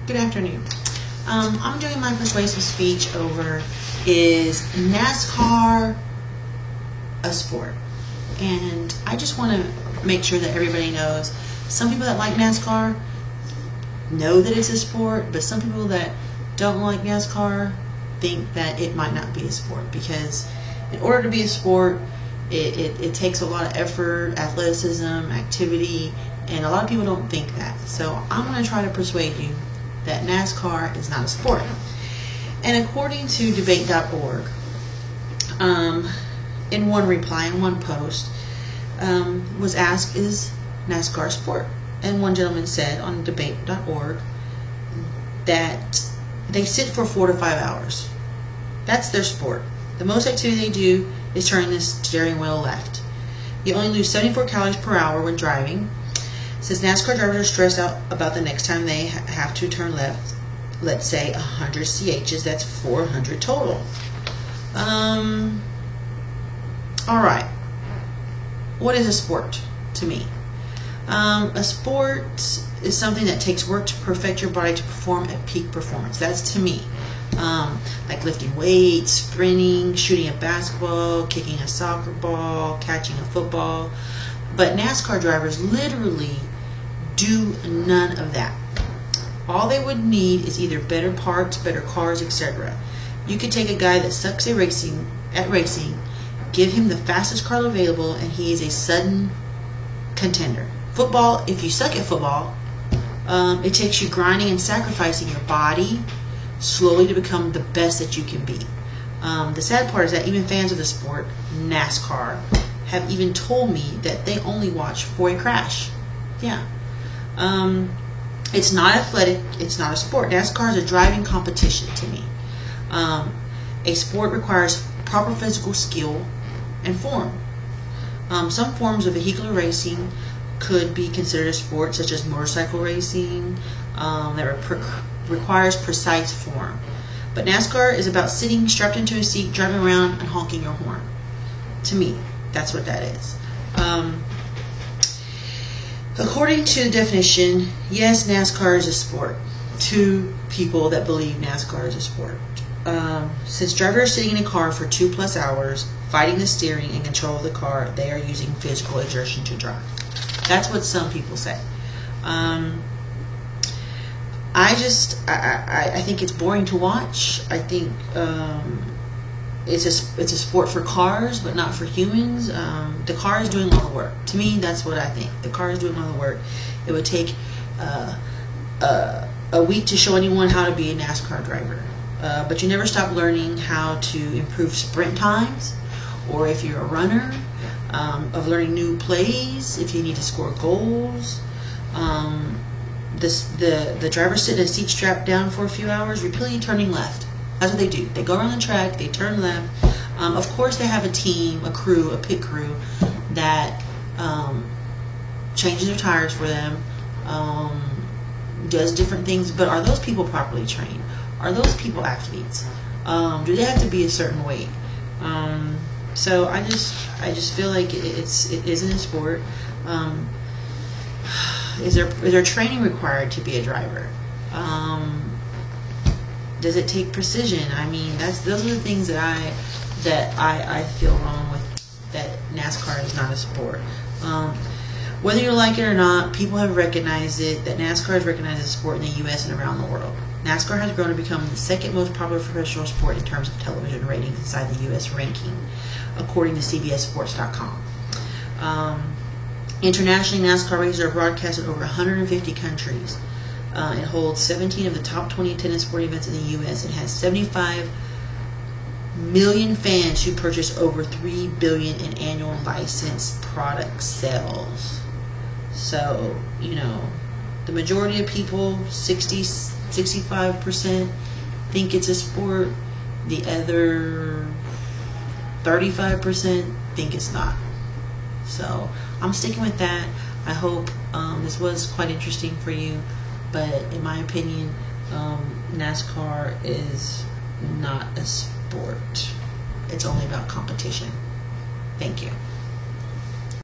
Good afternoon. I'm doing my persuasive speech over, is NASCAR a sport? And I just want to make sure that everybody knows, some people that like NASCAR know that it's a sport, but some people that don't like NASCAR think that it might not be a sport, because in order to be a sport, it takes a lot of effort, athleticism, activity, and a lot of people don't think that. So I'm going to try to persuade you that NASCAR is not a sport. And according to debate.org, in one reply, in one post, was asked, is NASCAR a sport? And one gentleman said on debate.org that they sit for 4 to 5 hours. That's their sport. The most activity they do is turning the steering wheel left. You only lose 74 calories per hour when driving. Since NASCAR drivers are stressed out about the next time they have to turn left, let's say 100 CHs, that's 400 total. Alright. What is a sport to me? A sport is something that takes work to perfect your body to perform at peak performance. That's to me. Like lifting weights, sprinting, shooting a basketball, kicking a soccer ball, catching a football. But NASCAR drivers literally do none of that. All they would need is either better parts, better cars, etc. You could take a guy that sucks at racing, give him the fastest car available, and he is a sudden contender. Football, if you suck at football, it takes you grinding and sacrificing your body slowly to become the best that you can be. The sad part is that even fans of the sport, NASCAR, have even told me that they only watch for a crash. Yeah. It's not athletic. It's not a sport. NASCAR is a driving competition to me. A sport requires proper physical skill and form. Some forms of vehicular racing could be considered a sport, such as motorcycle racing, that requires precise form. But NASCAR is about sitting strapped into a seat, driving around, and honking your horn. To me, that's what that is. According to the definition, yes, NASCAR is a sport to people that believe NASCAR is a sport. Since drivers are sitting in a car for 2+ hours, fighting the steering and control of the car, they are using physical exertion to drive. That's what some people say. I think it's boring to watch. I think it's a sport for cars, but not for humans. The car is doing all the work. To me, that's what I think. The car is doing all the work. It would take a week to show anyone how to be a NASCAR driver. But you never stop learning how to improve sprint times, or if you're a runner, of learning new plays, if you need to score goals. The drivers sit in a seat strapped down for a few hours, repeatedly turning left. That's what they do. They go around the track, they turn left. Of course, they have a team, a crew, a pit crew that changes their tires for them, does different things. But are those people properly trained? Are those people athletes? Do they have to be a certain weight? So I just feel like it isn't a sport. Is there training required to be a driver? Does it take precision? I mean, those are the things that I feel wrong with, that NASCAR is not a sport. Whether you like it or not, people have recognized it, that NASCAR is recognized as a sport in the U.S. and around the world. NASCAR has grown to become the second most popular professional sport in terms of television ratings inside the U.S. ranking, according to CBSSports.com. Internationally, NASCAR races are broadcast in over 150 countries. It holds 17 of the top 20 tennis sporting events in the U.S. and has 75 million fans who purchase over $3 billion in annual licensed product sales. So, the majority of people, 65%, think it's a sport. The other 35% think it's not. So I'm sticking with that. I hope this was quite interesting for you, but in my opinion, NASCAR is not a sport. It's only about competition. Thank you.